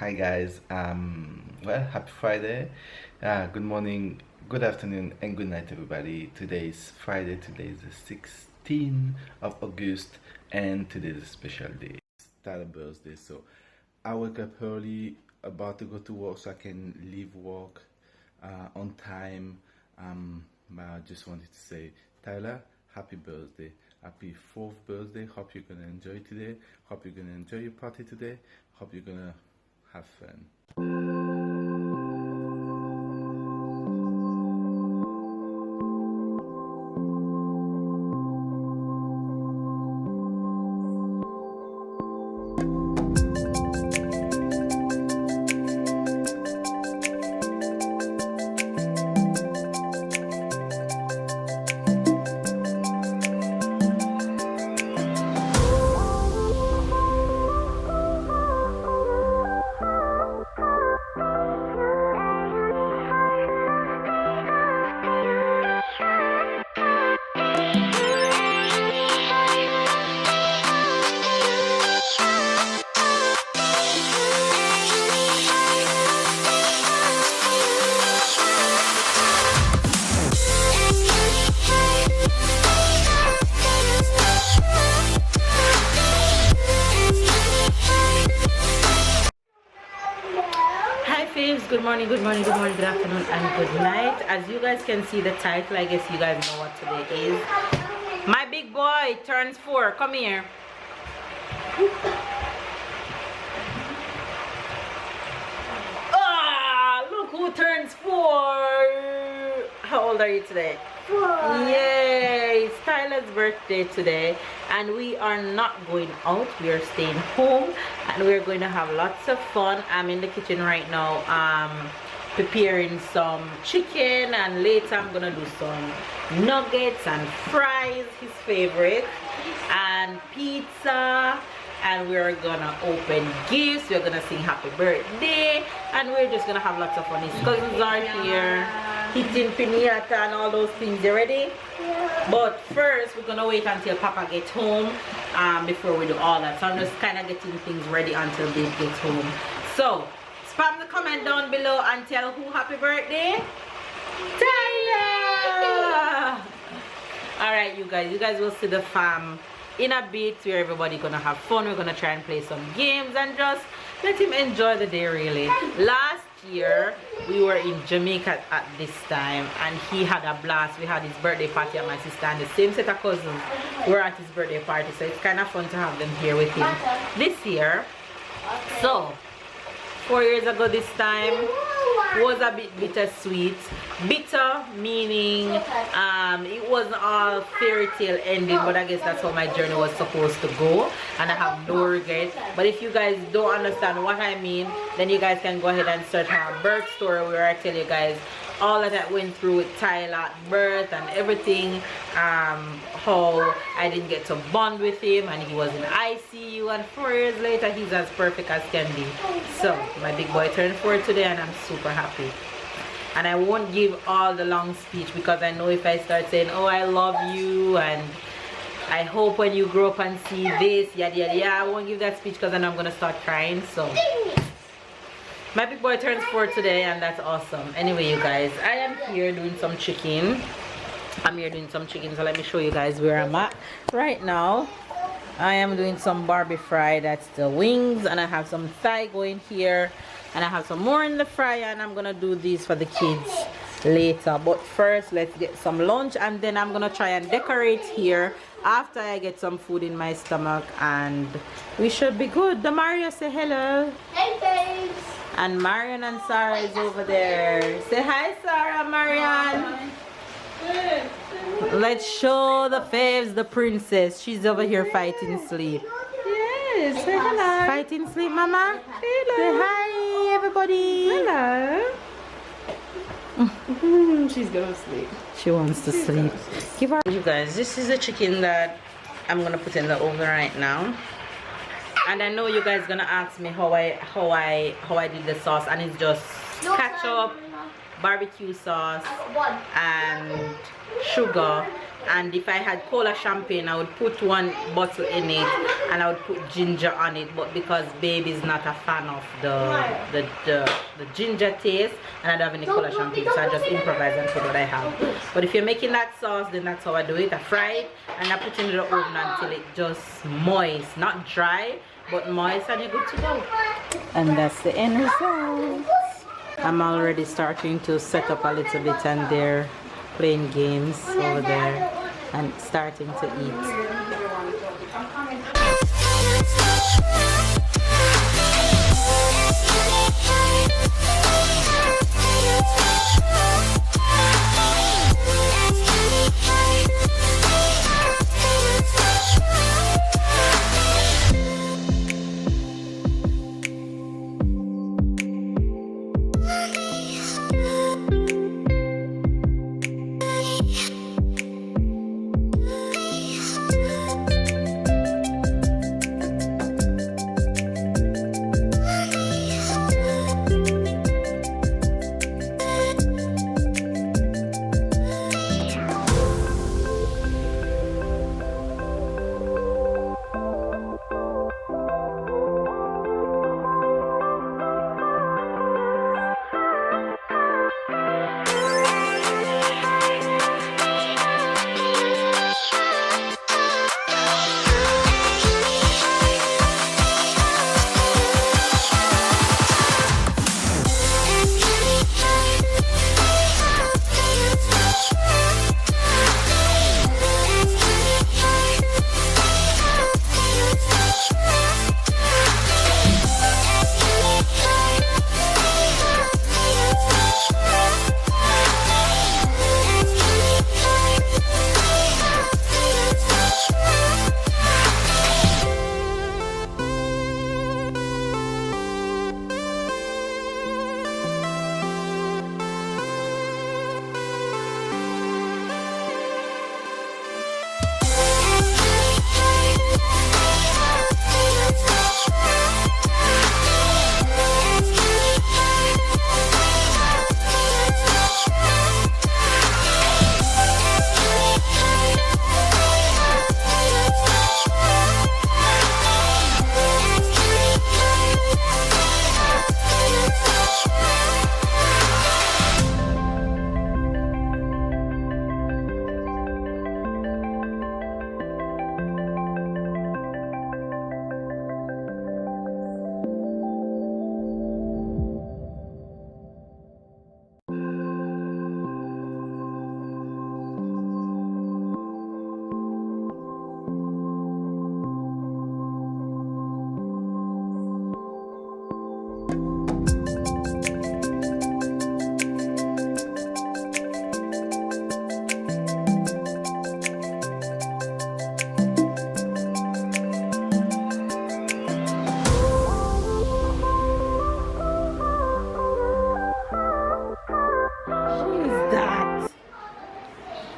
Hi guys. Well, happy Friday. Good morning, good afternoon, and good night, everybody. Today is Friday. Today is the 16th of August, and today is a special day. It's Tyler's birthday, so I woke up early, about to go to work, so I can leave work on time. But I just wanted to say, Tyler, happy birthday. Happy 4th birthday. Hope you're gonna enjoy today. Hope you're gonna enjoy your party today. Hope you're gonna have fun. Good morning, good morning, good morning, good afternoon, and good night. As you guys can see the title, I guess you guys know what today is. My big boy turns 4. Come here. Ah, look who turns 4. How old are you today? 4. Yay! It's Tyler's birthday today, and we are not going out. We are staying home, and we're going to have lots of fun. I'm in the kitchen right now, preparing some chicken, and later I'm gonna do some nuggets and fries, his favorite, and pizza. And we're gonna open gifts, we're gonna sing happy birthday, and we're just gonna have lots of fun. His cousins are here, hitting piñata and all those things. You ready? Yeah. But first we're gonna wait until Papa gets home before we do all that. So I'm just kind of getting things ready until they get home. So spam the comment down below and tell who happy birthday. Tyler! Alright, you guys will see the fam in a bit, where everybody gonna have fun. We're gonna try and play some games and just let him enjoy the day, really. Last year we were in Jamaica at this time, and he had a blast. We had his birthday party at my sister, and the same set of cousins were at his birthday party, so it's kind of fun to have them here with him this year. So 4 years ago this time was a bit bittersweet. Bitter meaning it wasn't all fairy tale ending, but I guess that's how my journey was supposed to go, and I have no regret. But if you guys don't understand what I mean, then you guys can go ahead and search my birth story, where I tell you guys all that I went through with Tyler at birth and everything, how I didn't get to bond with him, and he was in ICU, and 4 years later he's as perfect as can be. So my big boy turned 4 today, and I'm super happy. And I won't give all the long speech, because I know if I start saying, oh, I love you, and I hope when you grow up and see this, yada yada yada, I won't give that speech, because then I'm gonna start crying. So my big boy turns 4 today, and that's awesome. Anyway, you guys, I am here doing some chicken. I'm here doing some chicken, so let me show you guys where I'm at right now. I am doing some Barbie fry, that's the wings, and I have some thigh going here, and I have some more in the fryer, and I'm gonna do these for the kids later. But first, let's get some lunch, and then I'm gonna try and decorate here after I get some food in my stomach, and we should be good. The Mario, say hello. Hey babes. And Marian and Sarah is over there. Say hi, Sarah, Marian. Let's show the faves the princess. She's over here fighting sleep. Yes, say hello. Fighting sleep, mama. Hello. Say hi, everybody. Hello. She's gonna sleep. She wants to sleep. Give her. You guys, this is the chicken that I'm gonna put in the oven right now. And I know you guys gonna ask me how I did the sauce, and it's just ketchup, barbecue sauce, and sugar, and if I had cola champagne, I would put one bottle in it and I would put ginger on it. But because baby's not a fan of the ginger taste, and I don't have any cola champagne, so I just improvise and put what I have. But if you're making that sauce, then that's how I do it. I fry it and I put it in the oven until it just moist, not dry, but moist, and you're good to go. And that's the end result. I'm already starting to set up a little bit, and they're playing games over there and starting to eat.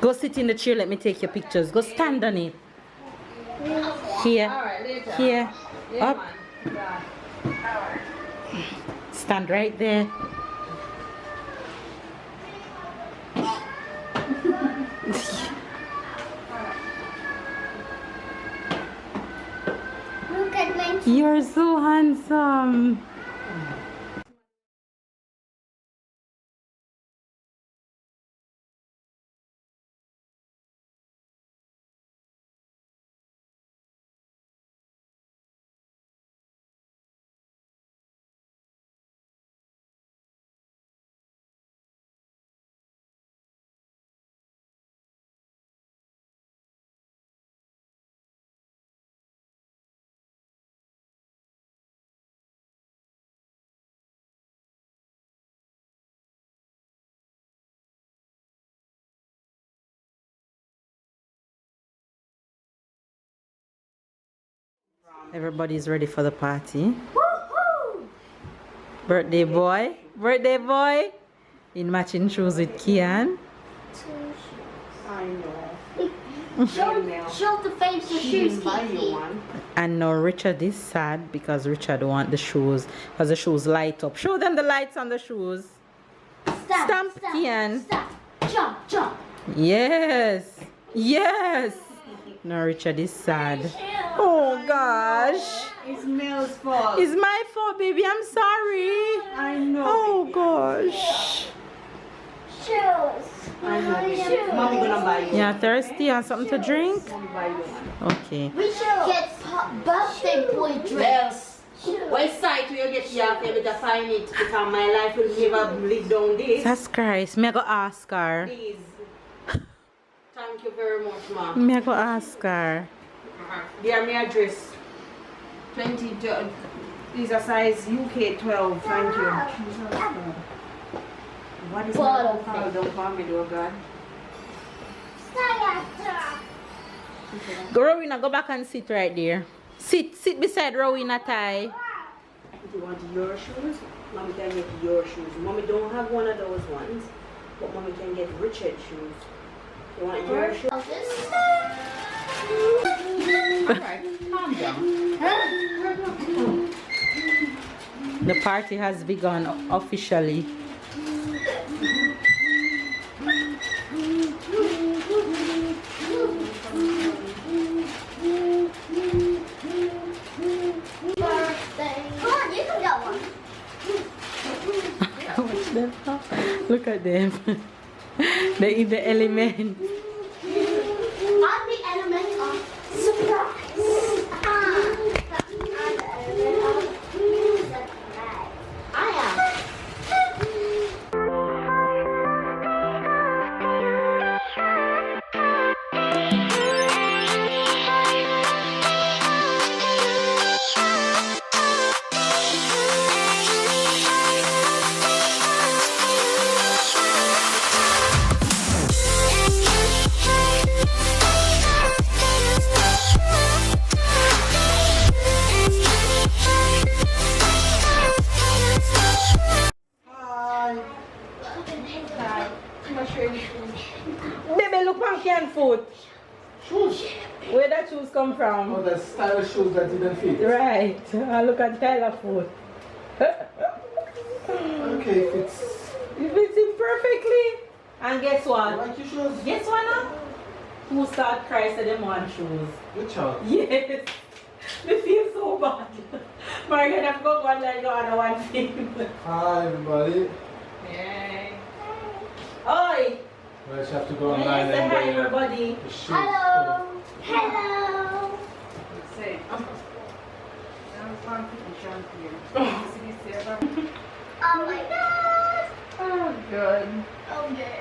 Go sit in the chair, let me take your pictures. Go stand on it. Here, here, up. Stand right there. Look at my You're so handsome. Everybody's ready for the party. Woohoo! Birthday boy. Birthday boy. In matching shoes with Kian. I know. Show the face the shoes, Kiki. And now Richard is sad because Richard wants the shoes. Because the shoes light up. Show them the lights on the shoes. Stamp, Kian. Stop. Jump, jump. Yes. Yes. No, Richard is sad. Oh gosh. It's Mel's fault. It's my fault, baby. I'm sorry. I know. Oh gosh. Shoes. I know. Mommy gonna buy you. Yeah, thirsty and something to drink? Mommy buy you one. Okay. We should get birthday boy drinks. What site will you get here if you find it? Because my life will never live down this. That's Christ. Me I go ask her. Please. Thank you very much, ma. Me I go ask her. There my address. 20. These are size UK 12. Thank you. What is Bottle my call? Don't call me, oh God. Go Rowena, go back and sit right there. Sit beside Rowena, Ty. Do you want your shoes? Mommy can get your shoes. Mommy don't have one of those ones, but mommy can get Richard shoes. You want your shoes? Alright, calm down. The party has begun officially. Watch them. Look at them. They eat the element. On the element of surprise. I am. Baby, look on can foot. Shoes. Where that shoes come from? Oh, the style shoes that didn't fit. Right. Look at Tyler foot. Okay, fits. It fits him perfectly. And guess You what? like your shoes? Guess what now? Who start crying to them on shoes? Good child. Yes. They feel so bad. Margaret, I've got one like the other one thing. Hi, everybody. Yay. Oi! We just have to go Say online and hi, buy everybody. the shoes. Hello. Hello. Say. Oh my god. Oh, good. Okay.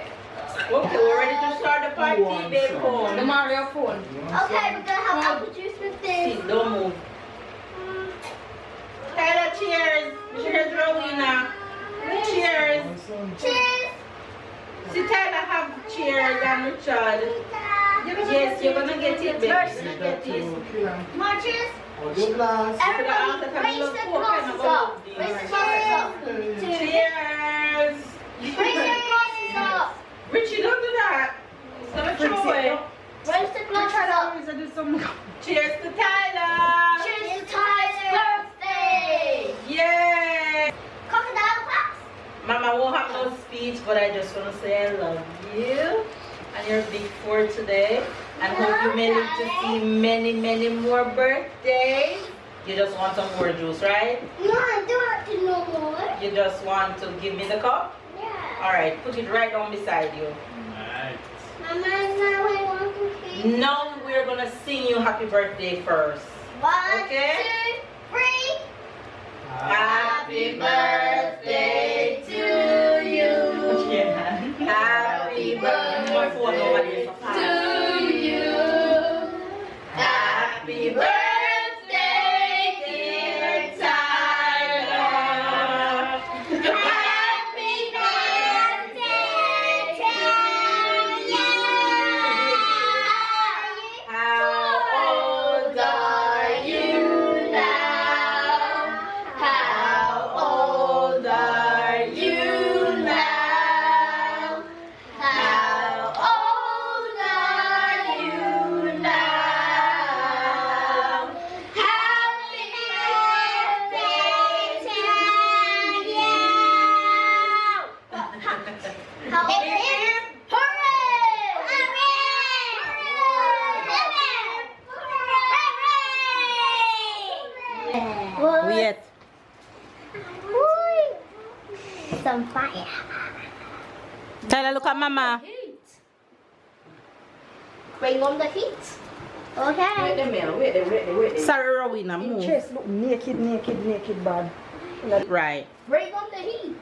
Okay, we're ready to start the party, babe. The Mario phone. Okay, we're gonna have apple juice with this. Sit, don't move. Tyler, cheers. Cheers, Rowena. Cheers. Cheers. See, Tyler have cheers and Richard. Yes, you're gonna get it, babe. You're gonna get it. More cheers. Hold your glass. Everybody, raise the glasses up. Raise the glasses up. Cheers. Raise the glasses up. Richie, don't do that. It's gonna throw it. Raise the glasses up. Cheers to Tyler. Cheers to Tyler's birthday. Yay. Crocodile claps. Mama won't have no speech, but I just want to say I love you. And you're big for today. And hope you may live to see many, many more birthdays. You just want some more juice, right? No, I don't want to know more. You just want to give me the cup? Yeah. Alright, put it right down beside you. Alright. Mama, now I want to see. Now we're going to sing you happy birthday first. 1, Okay. 2, 3. Happy birthday to you. Happy birthday to you. Happy birthday, dear Tyler. Happy birthday to you. How old are you now? What? Wait. Some fire. Tyler, look at Mama. Bring on the heat. Wait Okay. a minute, wait there. Sorry, Rowena, Your move. chest look naked bad. Right. Bring on the heat.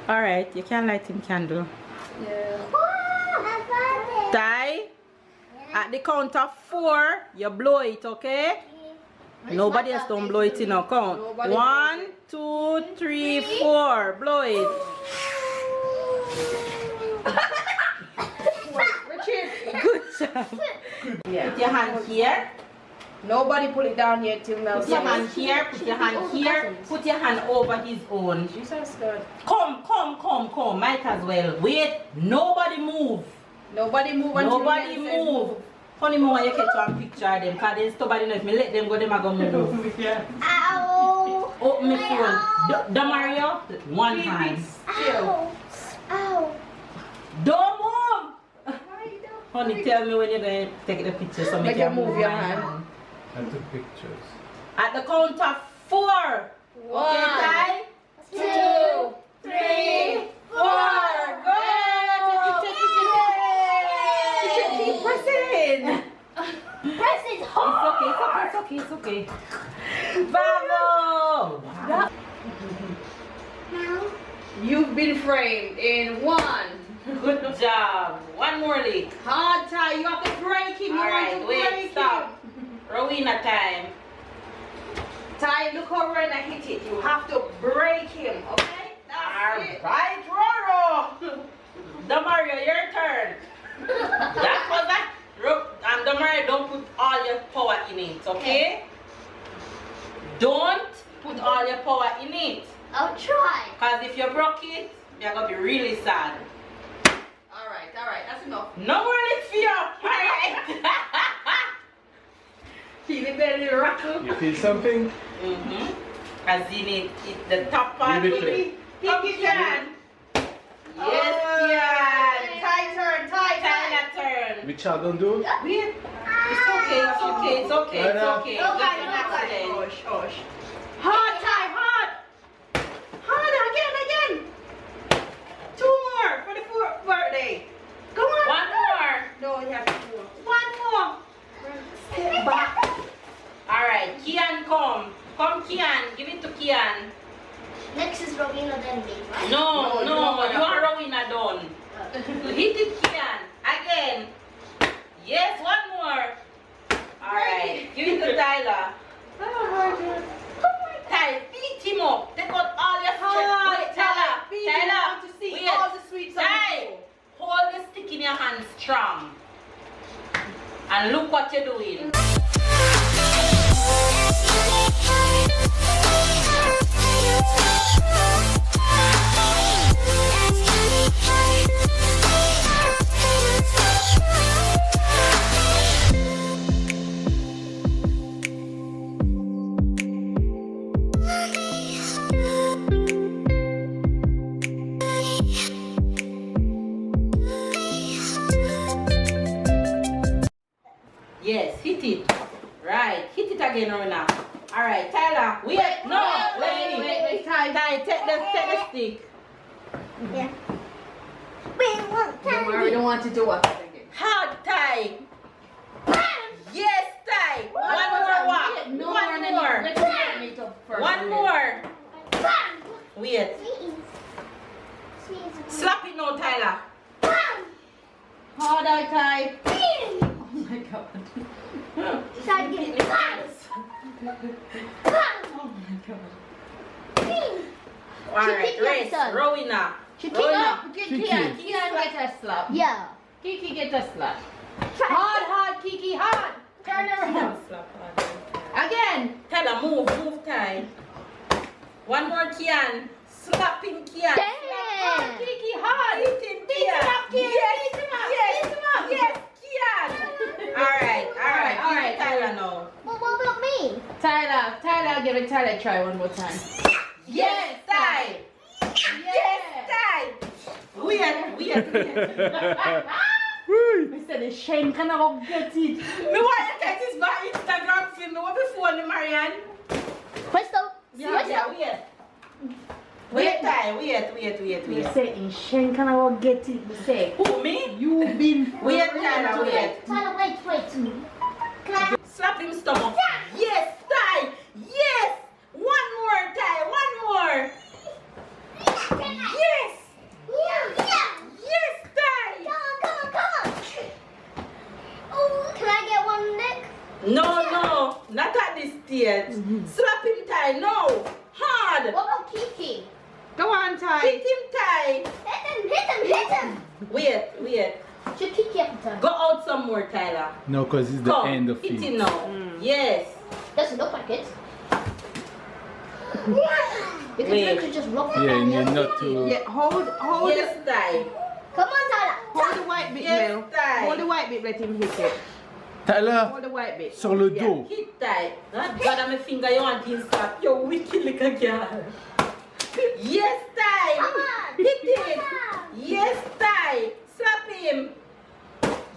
Alright, you can light him candle. Yeah. Oh, I found it. Ty, at the count of 4, you blow it, okay? Nobody else don't blow it in our count. Nobody 1, 2, 3, 4. Blow it. Richard. Good job. Yeah. Put your hand here. Nobody pull it down yet till Mel Put your hand says. here. Put your hand here. Put your hand over his own. Jesus God. Come. Might as well. Wait. Nobody move. Nobody move until Nobody Mel says move. Funny more when you catch one picture of them. Because they stubborn enough. Me let them go, them a go move. Ow. Open my phone. The Mario. One hand. Ow. Ow. Don't move. Honey, tell me when you're going to take the picture so Make me can you move your my hand. I took pictures. At the count of 4. Okay, Ty? 2, 3, 4. Go! You should keep pressing. Press it hard. It's okay. Bravo! Now. You've been framed in 1. Good job. One more lick. Hard tie. You have to break him. You Alright, want to wait, break stop. Rowena time. him. Ty, look how Rena hit it. You have to break him. Okay? That's it. Alright, Roro. The Mario, your turn. That was that. And the Mario, don't put all your power in it, okay? Don't put all your power in it. I'll try. Because if you broke it, you're going to be really sad. Alright. That's enough. No more lick for you. Alright. Feel the belly rattle. You feel something? As in it, the top part Give will it be. to Come, Kian. Yes, Kian. Ty turn. Tyler turn. Which I don't do? Wait. It's okay. Just relax then. Hush. Hard, Ty, hard. Hard again. 2 more for the 4th birthday. Come on. 1 more. No, you have to do 1 more. Step back. Alright, Kian come. Come, Kian. Give it to Kian. Next is Rowena, then me, right? No, No, you are Rowena done. Hit it, Kian. Again. Yes, 1 more. Alright, give it to Tyler. Tyler, beat him up. Take out all your strength. Wait, Tyler. I want to see Wait. all the sweets on the Ty, floor. hold the stick in your hand strong. And look what you're doing. Yes, hit it. Right, hit it again, Rona. Alright, Tyler. Wait, Wait, Ty. Ty, take the stick. Yeah. Wait, what? Don't worry, don't want it to work again. Hard, Ty. Yes, Ty. One more walk. No, One no, more. Let's warm it up first. One more. Wait. Sneeze. Slap it now, Tyler. Hard eye tie. Sneeze. Oh my God. Try to get it. Oh my God. Alright, kick your race. son. Rowena. She kick Rowena. up. Kian get a slap. Yeah. Kiki get a slap. Try. Hard, Kiki, hard. Turn around. Again. Tyler, move, Ty. One more, Kian. Slap him, Kian. Damn. Kiki, hard. Hit him, Kian. Yes, Kian. Alright. Tyler now. What about me? Tyler, give it Tyler a try one more time. Yes, Ty. Yes, Ty. Weird. We said the shame can never get it. Me want to take this back Instagram film. Me want before the Marianne. Yeah, wait, Ty, wait. You say in Shen, can I get it? You say. Who, me? You've been. Wait, Tyler, wait. Tyler, wait. Can I? Slap him stomach. Yes, Ty. Yes. One more, Ty. One more. Yes. Yes, Ty. Come on. Oh, can I get one, Nick? No, not at this stage. Slap him, Ty. No. Hard. What about Kiki? Go on, Ty. Hit him, Ty. Hit him. Wait. Should Kiki have to? Go out some more, Tyler. No, because it's the Come, end of hit it. him now. Yes. Doesn't look like it. Because Wait. you could just rock Yeah, and you're not too. Yeah, hold Yes, Ty. Come on, Tyler. Hold the white bit, Yes, Mel. Ty. Hold the white bit, let him hit it. Tyler, Hold the white bit. sur le Yeah. dos. Hit Ty. God, I'm a finger you want to slap. You wicked little girl. Yes, Ty. Come on. Hit it. Come on. Yes, Ty. Slap him.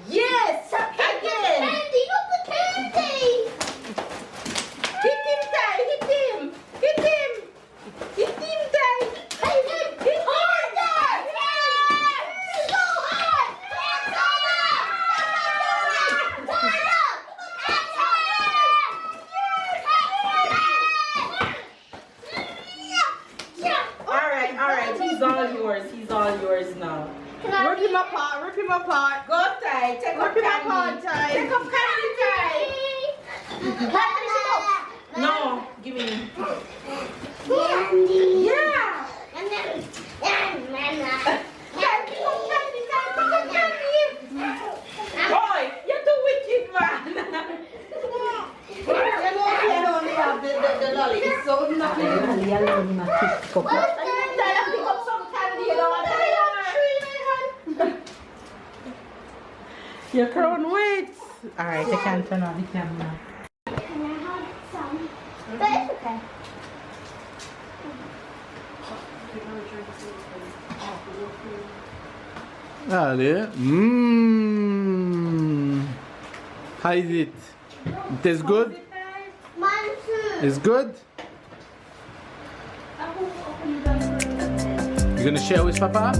Yes. Again. Candy, not the candy. Hit him, Ty. Hit him, Ty. Hit Harder. So hard. All right. He's all yours now. Rip him apart. Go, Ty. Take up Rip him apart, candy. Ty. Take up candy, Ty. No, give me. Yeah. Boy, you're too wicked, man. You only have the lolly. It's so nothing. Tyler, pick up some candy, you know what I mean? Your crown waits. Alright, I can turn on the camera. But it's okay. Allez. How is it? It tastes good? Mine too. It's good? You gonna share with Papa?